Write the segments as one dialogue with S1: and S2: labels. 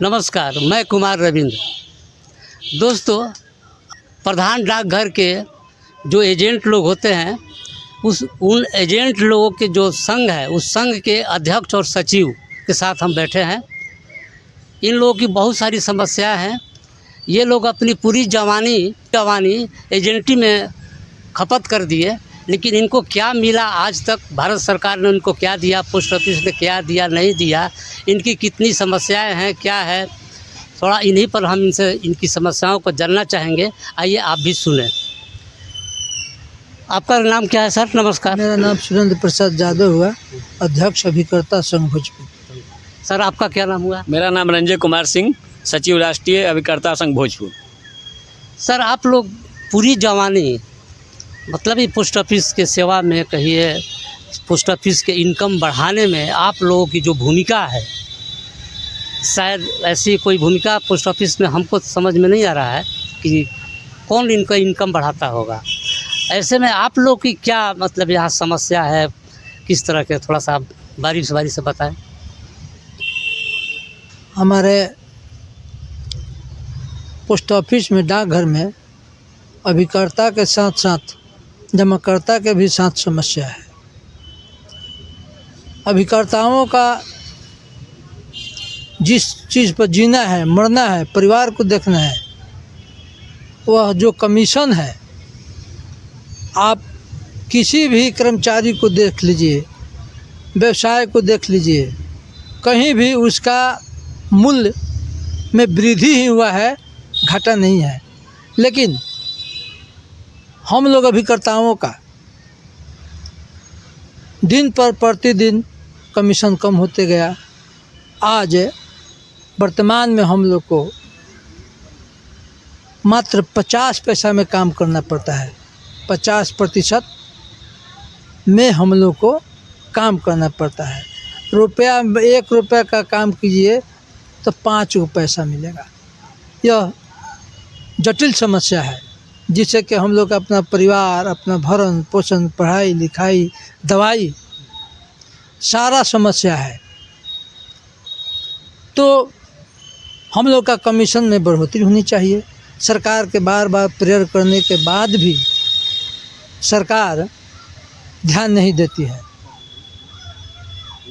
S1: नमस्कार, मैं कुमार रविंद्र। दोस्तों, प्रधान डाकघर के जो एजेंट लोग होते हैं उन एजेंट लोगों के जो संघ है उस संघ के अध्यक्ष और सचिव के साथ हम बैठे हैं। इन लोगों की बहुत सारी समस्याएं हैं। ये लोग अपनी पूरी जवानी एजेंटी में खपत कर दिए, लेकिन इनको क्या मिला आज तक? भारत सरकार ने उनको क्या दिया, पोस्ट ऑफिस ने क्या दिया, नहीं दिया, इनकी कितनी समस्याएं हैं, क्या है, थोड़ा इन्हीं पर हम इनसे इनकी समस्याओं को जानना चाहेंगे। आइए आप भी सुने। आपका नाम क्या है सर? नमस्कार।
S2: मेरा नाम सुरेंद्र प्रसाद यादव हुआ, अध्यक्ष अभिकर्ता संघ भोजपुर।
S1: सर आपका क्या नाम हुआ?
S3: मेरा नाम रंजय कुमार सिंह, सचिव राष्ट्रीय अभिकर्ता संघ भोजपुर।
S1: सर आप लोग पूरी जवानी मतलब ही पोस्ट ऑफिस के सेवा में कहिए, पोस्ट ऑफिस के इनकम बढ़ाने में आप लोगों की जो भूमिका है, शायद ऐसी कोई भूमिका पोस्ट ऑफिस में हमको समझ में नहीं आ रहा है कि कौन इनका इनकम बढ़ाता होगा। ऐसे में आप लोग की क्या मतलब यहाँ समस्या है, किस तरह के, थोड़ा सा आप बारी से बताएं।
S2: हमारे पोस्ट ऑफिस में, डाकघर में अभिकर्ता के साथ साथ जमाकर्ता के भी साथ समस्या है। अभिकर्ताओं का जिस चीज़ पर जीना है, मरना है, परिवार को देखना है, वह जो कमीशन है, आप किसी भी कर्मचारी को देख लीजिए, व्यवसाय को देख लीजिए, कहीं भी उसका मूल्य में वृद्धि ही हुआ है, घाटा नहीं है। लेकिन हम लोग अभिकर्ताओं का दिन पर प्रतिदिन कमीशन कम होते गया। आज वर्तमान में हम लोग को मात्र 50 पैसा में काम करना पड़ता है। 50% में हम लोग को काम करना पड़ता है। एक रुपया का काम कीजिए तो 5 पैसा मिलेगा। यह जटिल समस्या है, जिससे कि हम लोग अपना परिवार, अपना भरण पोषण, पढ़ाई लिखाई, दवाई, सारा समस्या है। तो हम लोग का कमीशन में बढ़ोतरी होनी चाहिए। सरकार के बार बार प्रेयर करने के बाद भी सरकार ध्यान नहीं देती है।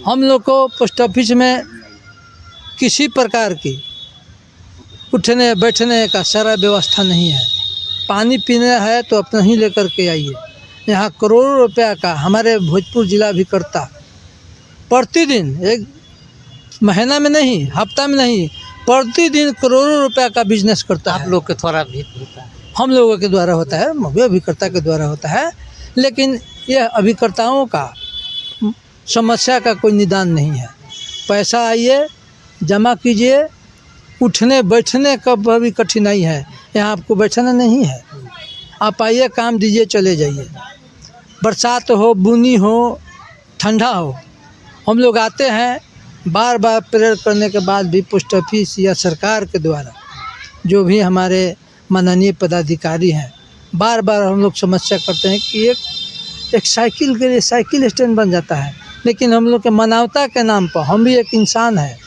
S2: हम लोग को पोस्ट ऑफिस में किसी प्रकार की उठने बैठने का सारा व्यवस्था नहीं है। पानी पीना है तो अपना ही लेकर के आइए। यहाँ करोड़ों रुपया का हमारे भोजपुर जिला भी करता, प्रतिदिन, एक महीना में नहीं, हफ्ता में नहीं, प्रतिदिन करोड़ों रुपया का बिजनेस करता है।
S1: आप लोग के थोड़ा भी होता है,
S2: हम लोगों के द्वारा होता है, अभिकर्ता के द्वारा होता है। लेकिन यह अभिकर्ताओं का समस्या का कोई निदान नहीं है। पैसा आइए, जमा कीजिए, उठने बैठने का भी कठिनाई है। यहाँ आपको बैठना नहीं है, आप आइए, काम दीजिए, चले जाइए। बरसात हो, बुनी हो, ठंडा हो, हम लोग आते हैं। बार बार प्रेयर करने के बाद भी पोस्ट ऑफिस या सरकार के द्वारा जो भी हमारे माननीय पदाधिकारी हैं, बार बार हम लोग समस्या करते हैं कि एक साइकिल के लिए साइकिल स्टैंड बन जाता है। लेकिन हम लोग के मानवता के नाम पर, हम भी एक इंसान है,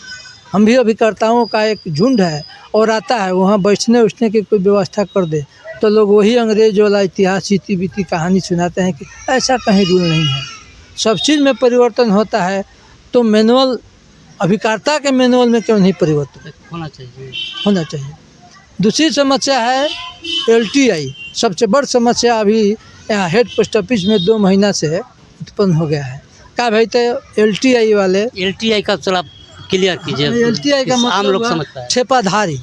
S2: हम भी अभिकर्ताओं का एक झुंड है, और आता है वहाँ बैठने उठने की कोई व्यवस्था कर दे तो लोग वही अंग्रेज वाला इतिहास, इति बीती कहानी सुनाते हैं कि ऐसा कहीं रूल नहीं है। सब चीज़ में परिवर्तन होता है, तो मैनुअल, अभिकर्ता के मैनुअल में क्यों नहीं परिवर्तन होना चाहिए। दूसरी समस्या है LTI। सबसे बड़ी समस्या अभी यहाँ हेड पोस्ट ऑफिस में 2 महीना से उत्पन्न हो गया है। क्या भाई, तो LTI वाले,
S1: LTI का थोड़ा क्लियर कीजिए।
S2: LTI का मतलब
S1: आम लोग समझता है
S2: ठेपाधारी।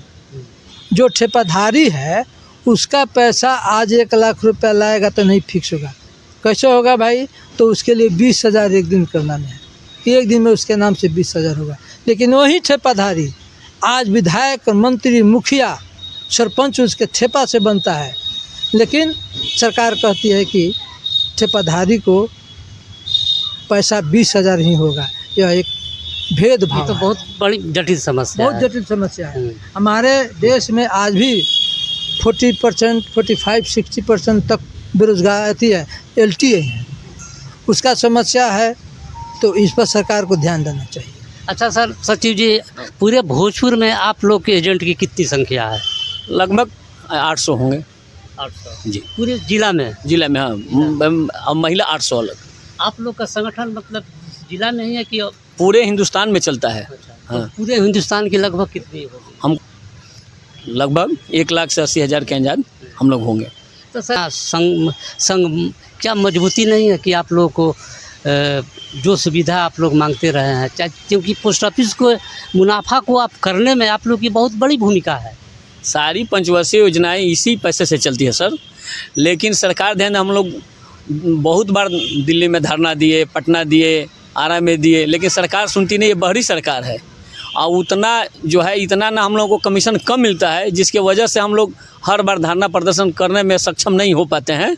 S2: जो ठेपाधारी है उसका पैसा आज 1 लाख रुपया लाएगा तो नहीं फिक्स होगा। कैसे होगा भाई? तो उसके लिए 20,000 एक दिन करना है, एक दिन में उसके नाम से 20,000 होगा। लेकिन वही ठेपाधारी आज विधायक, मंत्री, मुखिया सरपंच उसके ठेपा से बनता है, लेकिन सरकार कहती है कि ठेपाधारी को पैसा 20,000 ही होगा। यह एक
S1: ये
S2: भेदभाव
S1: तो
S2: है।
S1: बहुत बड़ी जटिल समस्या
S2: बहुत
S1: है।
S2: जटिल समस्या है।
S1: हम्म।
S2: हमारे देश में आज भी 40%, 45, 60% तक बेरोजगार है, LTA है, उसका समस्या है। तो इस पर सरकार को ध्यान देना चाहिए।
S1: अच्छा सर, सचिव जी, पूरे भोजपुर में आप लोग के एजेंट की कितनी संख्या है?
S3: लगभग 800 होंगे
S1: 800
S3: जी।
S1: पूरे जिला में?
S3: जिला में हाँ, अब महिला 800 अलग।
S1: आप लोग का संगठन मतलब जिला में ही है कि?
S3: पूरे हिंदुस्तान में चलता है।
S1: अच्छा,
S3: हाँ।
S1: तो पूरे हिंदुस्तान की लगभग कितनी होगी?
S3: हम लगभग 1,80,000 के अंदाज हम लोग होंगे।
S1: तो सर संघ क्या मजबूती नहीं है कि आप लोगों को जो सुविधा आप लोग मांगते रहे हैं, चाहे क्योंकि पोस्ट ऑफिस को मुनाफा को आप करने में आप लोग की बहुत बड़ी भूमिका है।
S3: सारी पंचवर्षीय योजनाएं इसी पैसे से चलती है सर, लेकिन सरकार ध्यान, हम लोग बहुत बार दिल्ली में धरना दिए, पटना दिए, आरा में दिए, लेकिन सरकार सुनती नहीं। ये बहरी सरकार है और उतना जो है इतना ना हम लोग को कमीशन कम मिलता है, जिसके वजह से हम लोग हर बार धरना प्रदर्शन करने में सक्षम नहीं हो पाते हैं।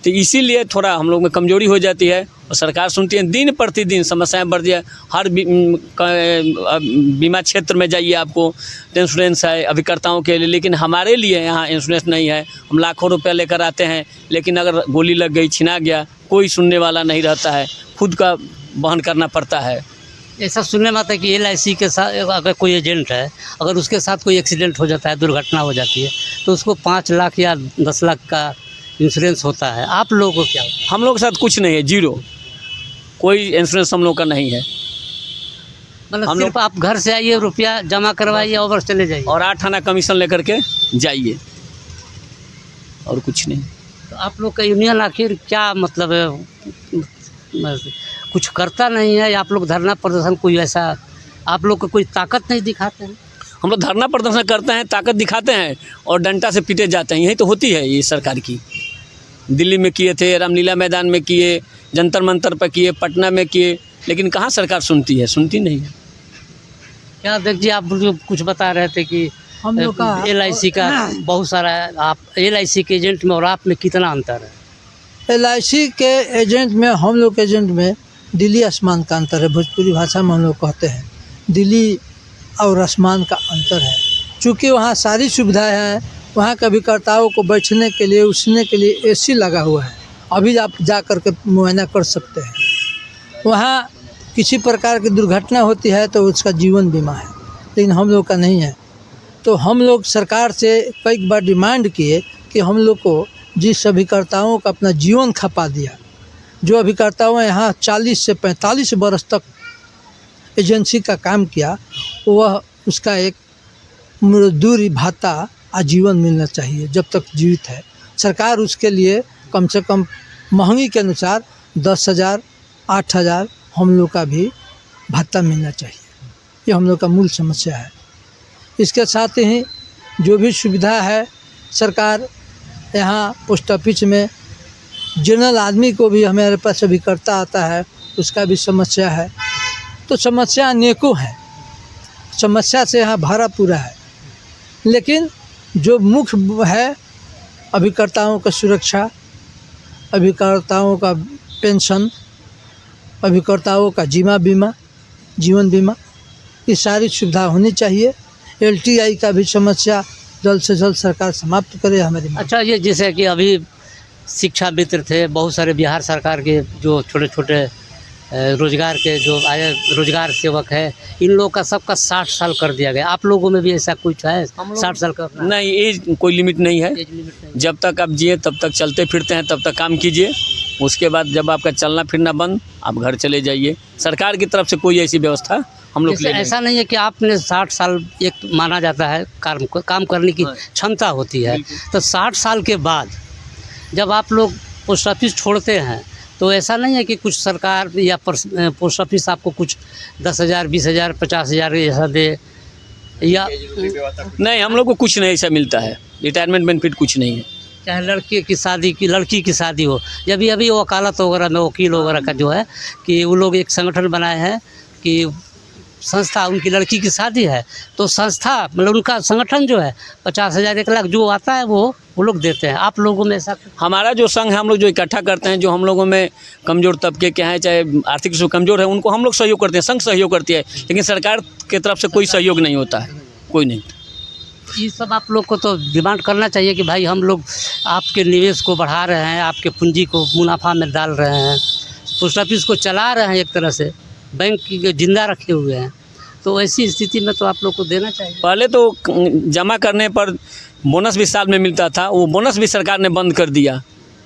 S3: तो इसीलिए थोड़ा हम लोग में कमजोरी हो जाती है और सरकार सुनती है। दिन प्रतिदिन समस्याएं बढ़ जाए। हर बीमा क्षेत्र में जाइए, आपको इंश्योरेंस है अभिकर्ताओं के लिए, लेकिन हमारे लिए यहाँ इंश्योरेंस नहीं है। हम लाखों रुपया लेकर आते हैं, लेकिन अगर गोली लग गई, छिना गया, कोई सुनने वाला नहीं रहता है, खुद का वहन करना पड़ता है।
S1: ऐसा सुनने में आता है कि LIC के साथ अगर कोई एजेंट है, अगर उसके साथ कोई एक्सीडेंट हो जाता है, दुर्घटना हो जाती है, तो उसको 5 लाख या 10 लाख का इंश्योरेंस होता है। आप लोगों को क्या?
S3: हम लोग के साथ कुछ नहीं है, जीरो, कोई इंश्योरेंस हम लोग का नहीं है।
S1: मतलब
S3: हम
S1: सिर्फ आप घर से आइए, रुपया जमा करवाइए और बस चले जाइए।
S3: और 8 आना कमीशन लेकर के जाइए, और कुछ नहीं।
S1: तो आप लोग का यूनियन आखिर क्या मतलब है, कुछ करता नहीं है? आप लोग धरना प्रदर्शन कोई ऐसा आप लोग को कोई ताकत नहीं दिखाते हैं?
S3: हम लोग धरना प्रदर्शन करते हैं, ताकत दिखाते हैं और डंडा से पीटे जाते हैं। यही तो होती है ये सरकार की। दिल्ली में किए थे, रामलीला मैदान में किए, जंतर मंतर पर किए, पटना में किए, लेकिन कहाँ सरकार सुनती है? सुनती नहीं है।
S1: क्या देखिए, आप जो कुछ बता रहे थे कि
S2: हम लोग का
S1: LIC का बहुत सारा है, आप LIC के एजेंट में और आप में कितना अंतर है?
S2: LIC के एजेंट में, हम लोग के एजेंट में दिल्ली आसमान का अंतर है। भोजपुरी भाषा में हम लोग कहते हैं दिल्ली और आसमान का अंतर है। चूँकि वहाँ सारी सुविधाएं हैं, वहाँ के अभिकर्ताओं को बैठने के लिए, उठने के लिए AC लगा हुआ है। अभी आप जा कर के मुआयना कर सकते हैं। वहाँ किसी प्रकार की दुर्घटना होती है तो उसका जीवन बीमा है, लेकिन हम लोग का नहीं है। तो हम लोग सरकार से कई बार डिमांड किए कि हम लोग को जिस अभिकर्ताओं का अपना जीवन खपा दिया, जो अभिकर्ताओं यहाँ 40 से 45 वर्ष तक एजेंसी का काम किया, वह उसका एक मजदूरी भत्ता आजीवन मिलना चाहिए जब तक जीवित है। सरकार उसके लिए कम से कम महंगी के अनुसार 10,000, 8,000 हम लोग का भी भत्ता मिलना चाहिए। ये हम लोग का मूल समस्या है। इसके साथ ही जो भी सुविधा है, सरकार यहाँ पोस्ट ऑफिस में जनरल आदमी को भी हमारे पास अभिकर्ता आता है, उसका भी समस्या है। तो समस्या अनेकों है, समस्या से यहाँ भरा पूरा है। लेकिन जो मुख्य है, अभिकर्ताओं का सुरक्षा, अभिकर्ताओं का पेंशन, अभिकर्ताओं का जीवन बीमा, ये सारी सुविधा होनी चाहिए। LTI का भी समस्या जल्द से जल्द सरकार समाप्त करे हमारी।
S1: अच्छा, ये जैसे कि अभी शिक्षा मित्र थे, बहुत सारे बिहार सरकार के जो छोटे छोटे रोजगार के जो आए रोजगार सेवक है, इन लोगों का सबका 60 साल कर दिया गया। आप लोगों में भी ऐसा कुछ है? 60 साल का
S3: नहीं, एज कोई लिमिट नहीं है।
S1: एज लिमिट नहीं।
S3: जब तक आप जिए तब तक चलते फिरते हैं, तब तक काम कीजिए। उसके बाद जब आपका चलना फिरना बंद, आप घर चले जाइए। सरकार की तरफ से कोई ऐसी व्यवस्था हम लोग
S1: जैसे ऐसा नहीं है कि आपने 60 साल एक माना जाता है काम करने की क्षमता होती है, तो 60 साल के बाद जब आप लोग पोस्ट ऑफिस छोड़ते हैं तो ऐसा नहीं है कि कुछ सरकार या पोस्ट ऑफिस आपको कुछ 10,000, 20,000, 50,000 ऐसा दे, या
S3: नहीं, हम लोग को कुछ नहीं ऐसा मिलता है। रिटायरमेंट बेनिफिट कुछ नहीं है।
S1: चाहे लड़की की शादी हो, जब भी अभी वकालत वगैरह में वकील वगैरह का जो है कि वो लोग एक संगठन बनाए हैं कि संस्था, उनकी लड़की की शादी है तो संस्था मतलब उनका संगठन जो है 50,000 1 लाख जो आता है वो लोग देते हैं। आप लोगों में ऐसा
S3: हमारा जो संघ है, हम लोग जो इकट्ठा करते हैं, जो हम लोगों में कमज़ोर तबके के हैं, चाहे आर्थिक रूप से कमज़ोर है, उनको हम लोग सहयोग करते हैं, संघ सहयोग करती है, लेकिन सरकार की तरफ से कोई सहयोग नहीं होता है, कोई नहीं।
S1: ये सब आप लोग को तो डिमांड करना चाहिए कि भाई हम लोग आपके निवेश को बढ़ा रहे हैं, आपके पूंजी को मुनाफा में डाल रहे हैं, पोस्ट ऑफिस को चला रहे हैं, एक तरह से बैंक की जिंदा रखे हुए हैं, तो ऐसी स्थिति में तो आप लोग को देना चाहिए।
S3: पहले तो जमा करने पर बोनस भी साल में मिलता था, वो बोनस भी सरकार ने बंद कर दिया।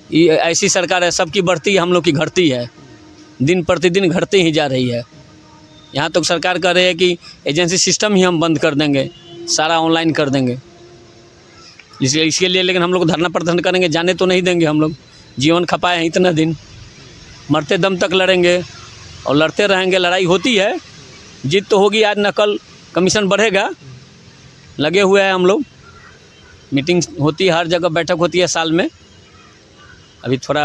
S3: ये ऐसी सरकार है, सबकी बढ़ती है, हम लोग की घटती है, दिन प्रतिदिन घटती ही जा रही है। यहाँ तो सरकार कह रही है कि एजेंसी सिस्टम ही हम बंद कर देंगे, सारा ऑनलाइन कर देंगे, इसलिए इसके लिए लेकिन हम लोग धरना प्रदर्शन करेंगे, जाने तो नहीं देंगे। हम लोग जीवन खपाए हैं इतना दिन, मरते दम तक लड़ेंगे और लड़ते रहेंगे। लड़ाई होती है, जीत तो होगी आज न कल, कमीशन बढ़ेगा, लगे हुए हैं हम लोग। मीटिंग होती है, हर जगह बैठक होती है साल में। अभी थोड़ा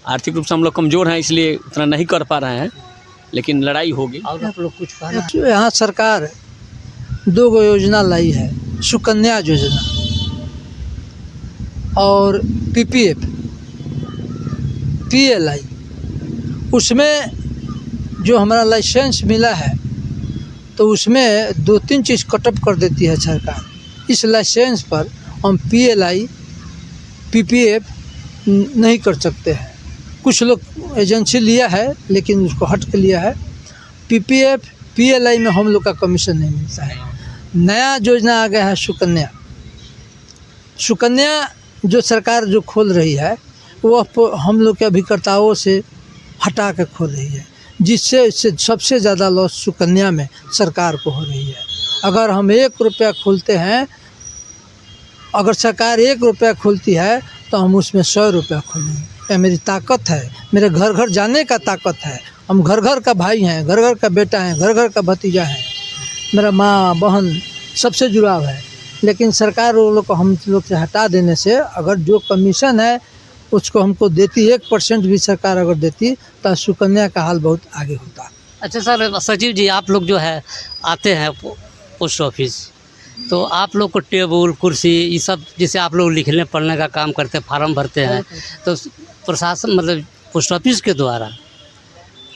S3: आर्थिक रूप से हम लोग कमज़ोर हैं, इसलिए उतना नहीं कर पा रहे हैं, लेकिन लड़ाई होगी।
S1: और आप लोग कुछ कहना
S2: यहाँ सरकार 2 गो योजना लाई है, सुकन्या योजना और PPF PLI। उसमें जो हमारा लाइसेंस मिला है तो उसमें 2-3 चीज़ कटअप कर देती है सरकार। इस लाइसेंस पर हम PLI PPF नहीं कर सकते हैं। कुछ लोग एजेंसी लिया है लेकिन उसको हट के लिया है। PPF PLI में हम लोग का कमीशन नहीं मिलता है। नया योजना आ गया है सुकन्या। सुकन्या जो सरकार जो खोल रही है वह हम लोग के अभिकर्ताओं से हटा के खोल रही है, जिससे इससे सबसे ज़्यादा लॉस सुकन्या में सरकार को हो रही है। अगर हम 1 रुपया खोलते हैं, अगर सरकार 1 रुपया खोलती है तो हम उसमें 100 रुपया खोलेंगे। यह मेरी ताकत है, मेरे घर घर जाने का ताकत है। हम घर घर का भाई हैं, घर घर का बेटा हैं, घर घर का भतीजा है, मेरा माँ बहन सबसे जुड़ाव है। लेकिन सरकार वो लोग को हम लोग से हटा देने से अगर जो कमीशन है उसको हमको देती, 1% भी सरकार अगर देती तो सुकन्या का हाल बहुत आगे होता।
S1: अच्छा सर, सचिव जी आप लोग जो है आते हैं पोस्ट ऑफिस, तो आप लोग को टेबल कुर्सी ये सब जैसे आप लोग लिखने पढ़ने का काम करते हैं, फार्म भरते हैं, तो प्रशासन मतलब पोस्ट ऑफिस के द्वारा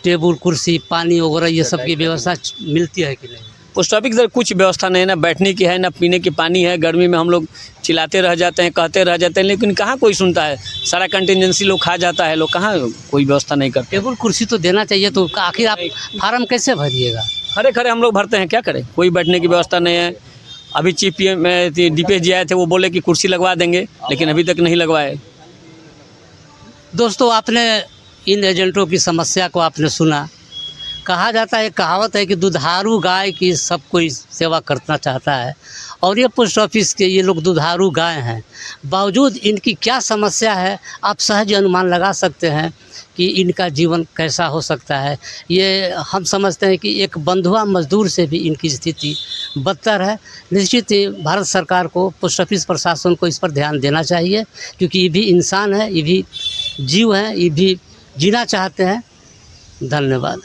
S1: टेबल कुर्सी पानी वगैरह ये सब की व्यवस्था मिलती है कि नहीं?
S3: पोस्ट ऑफिस की कुछ व्यवस्था नहीं है, ना बैठने की है, ना पीने की पानी है। गर्मी में हम लोग चिल्लाते रह जाते हैं, कहते रह जाते हैं, लेकिन कहाँ कोई सुनता है। सारा कंटिजेंसी लोग खा जाता है, लोग कहाँ कोई व्यवस्था नहीं करते।
S1: टेबल कुर्सी तो देना चाहिए, तो आखिर आप फार्म कैसे भरिएगा?
S3: खड़े खड़े हम लोग भरते हैं, क्या करें, कोई बैठने की व्यवस्था नहीं है। अभी चीफ DPS जी आए थे, वो बोले कि कुर्सी लगवा देंगे, लेकिन अभी तक नहीं लगवाए।
S1: दोस्तों आपने इन एजेंटों की समस्या को आपने सुना। कहा जाता है, कहावत है कि दुधारू गाय की सब कोई सेवा करना चाहता है, और ये पोस्ट ऑफिस के ये लोग दुधारू गाय हैं। बावजूद इनकी क्या समस्या है आप सहज अनुमान लगा सकते हैं कि इनका जीवन कैसा हो सकता है। ये हम समझते हैं कि एक बंधुआ मजदूर से भी इनकी स्थिति बदतर है। निश्चित ही भारत सरकार को, पोस्ट ऑफिस प्रशासन को इस पर ध्यान देना चाहिए, क्योंकि ये भी इंसान है, ये भी जीव हैं, ये भी जीना चाहते हैं। धन्यवाद।